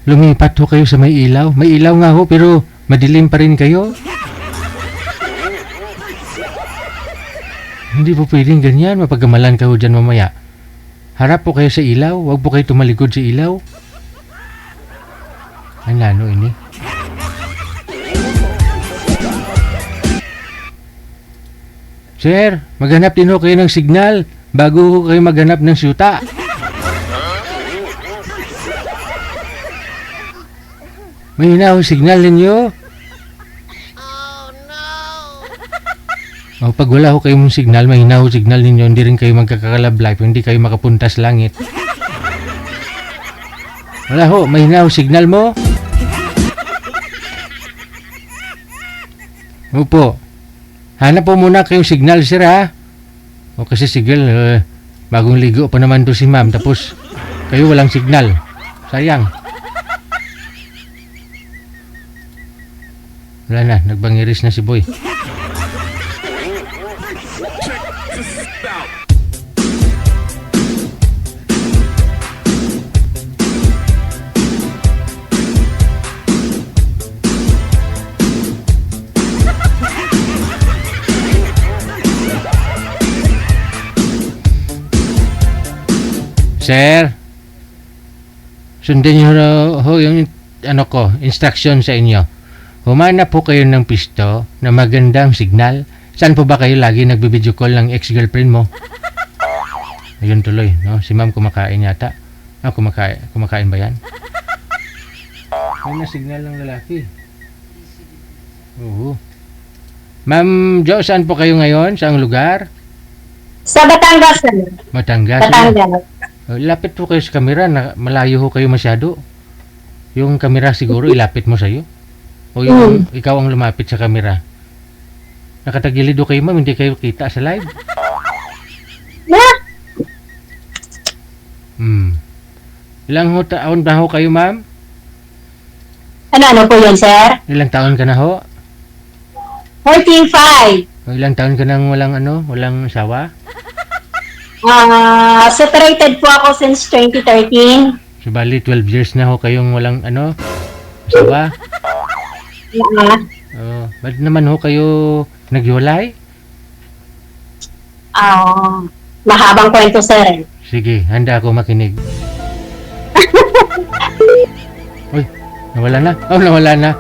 Lumipat ho kayo sa may ilaw. May ilaw nga ho, pero madilim pa rin kayo. Hindi po pwedeng ganyan. Mapagamalan ka ho dyan mamaya. Harap po kayo sa ilaw. Huwag po kayo tumalikod sa ilaw. Ano ini? Sir, maghanap din ho kayo ng signal bago ho kayo maghanap ng syuta. May hinaw signal ninyo. Pag wala ho kayong signal, may hinaw signal ninyo, hindi rin kayo magkakalablay, hindi kayo makapunta sa langit. Wala ho, may hinaw signal mo. Opo. Hanap po muna kayong signal, sir, ha? O kasi signal, bagong ligo pa naman to si ma'am, tapos kayo walang signal. Sayang. Wala na, nagbangiris na si Boy. Sir, sundin niyo ho yung instruction sa inyo. Humanap po kayo ng pisto na magandang signal. Saan po ba kayo lagi nagbe-video call ng ex-girlfriend mo? Ayun tuloy, no? Si ma'am kumakain yata. Kumakain ba yan? May signal ng lalaki. Oo. Ma'am Jo, saan po kayo ngayon? Saang lugar? Sa Batangas. Batangas. Lapit po kayo sa kamera, malayo ho kayo masyado. Yung kamera siguro ilapit mo sa'yo. O yung ikaw ang lumapit sa kamera. Nakatagilid ho kayo, ma'am, hindi kayo kita sa live. Ilang taon na ho kayo, ma'am? Ano po yun, sir? Ilang taon ka na ho? 45. Ilang taon ka nang walang asawa? Separated po ako since 2013. So, bali, 12 years na ho kayong walang asawa? Ba't naman ho kayo naghiwalay? Mahabang kwento, sir. Sige, handa ako makinig. Uy, nawala na. Nawala na.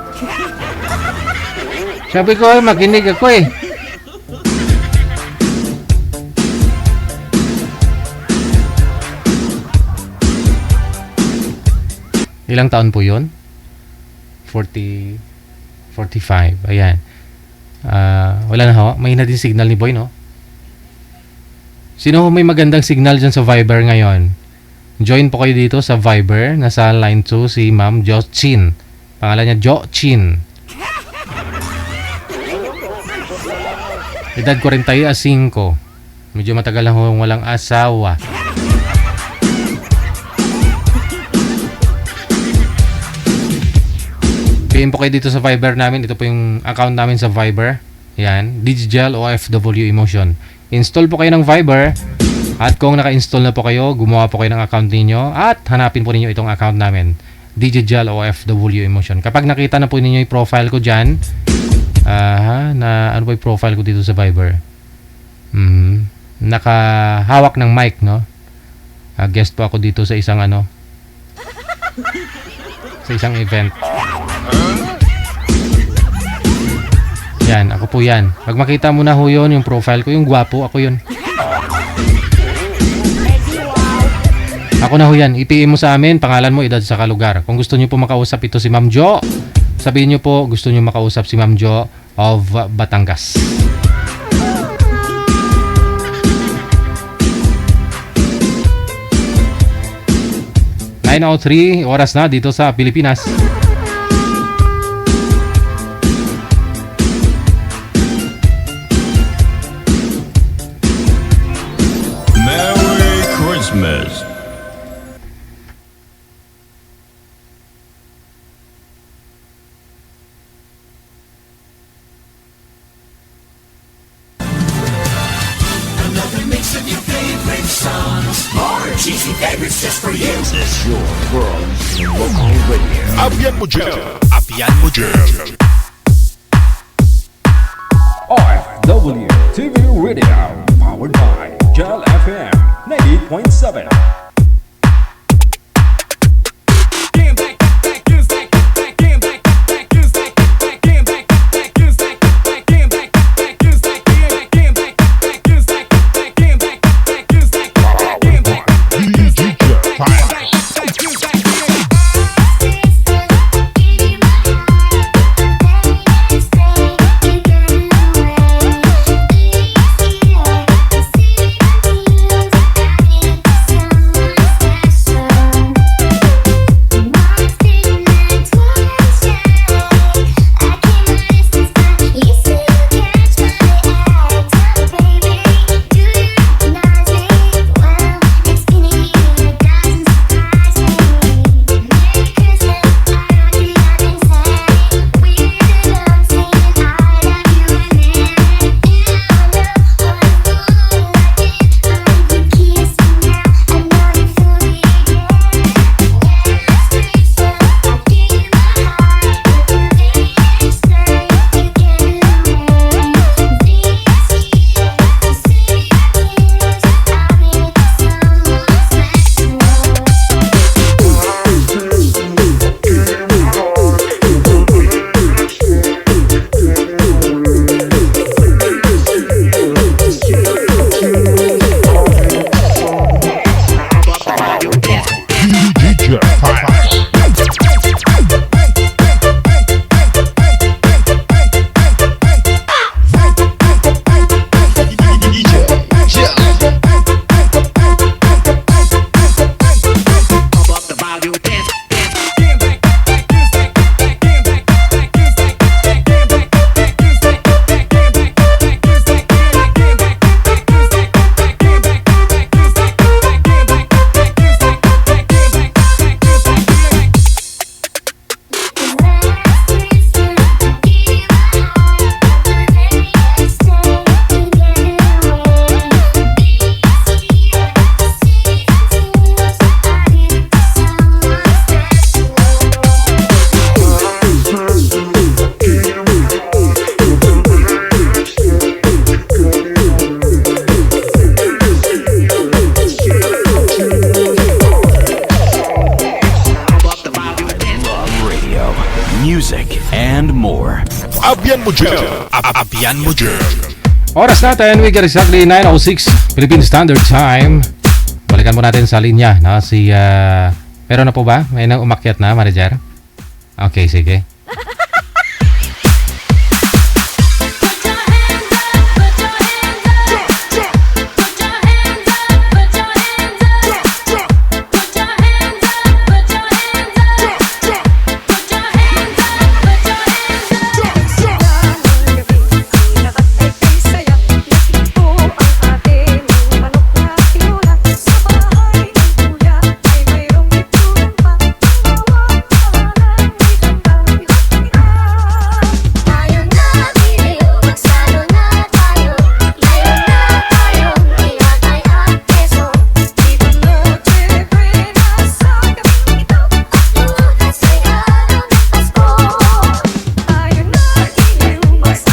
Sabi ko, makinig ako eh. Ilang taon po yun? 45. Ayan. Wala na ho. May na din signal ni Boy, no? Sino ho may magandang signal dyan sa Viber ngayon? Join po kayo dito sa Viber. Nasa line 2 si Ma'am Jo Chin. Pangalan niya Jo Chin. Edad 45. Medyo matagal lang ho walang asawa. PM po kayo dito sa Viber namin. Ito po yung account namin sa Viber. Yan. Digital OFW Emotion. Install po kayo ng Viber. At kung naka-install na po kayo, gumawa po kayo ng account ninyo. At hanapin po ninyo itong account namin. Digital OFW Emotion. Kapag nakita na po ninyo yung profile ko dyan. Ano po yung profile ko dito sa Viber? Nakahawak ng mic, no? Guest po ako dito sa isang sa isang event. Yan, ako po yan. Pag makita mo na ho yun, yung profile ko, yung gwapo, ako yun. Ako na ho yan. I-PM mo sa amin, pangalan mo, edad sa kalugar. Kung gusto nyo po makausap ito si Ma'am Jo, sabihin nyo po, gusto nyo makausap si Ma'am Jo of Batangas. (9:03) oras na dito sa Pilipinas. Merry Christmas. Mix of your favorite songs, more cheesy favorites just for you. This is your world Abyan mo dyan. Abyan mo dyan. OFW TV Radio, powered by Gel FM 90.7. Music and more. Abyan mo dyan. Abyan mo dyan. Oras natin, we got exactly 9:06 Philippine Standard Time. Balikan mo natin sa linya na si meron na po ba? May nang umakyat na, manager? Okay, sige.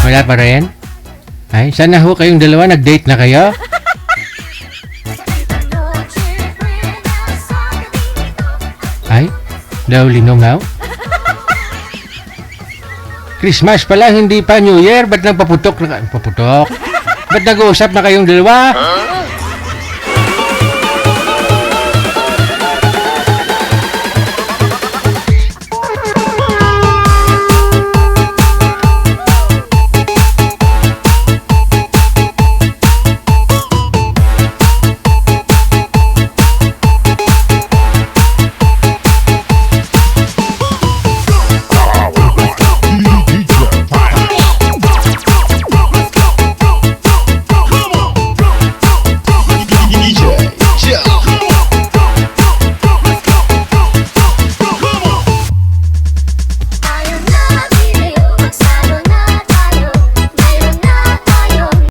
Wala pa rin? Ay, sana ho kayong dalawa nag-date na kayo? Ay, daw linongaw? Christmas pala, hindi pa New Year. Ba't nagpaputok na Paputok? Ba't nag-uusap na kayong dalawa?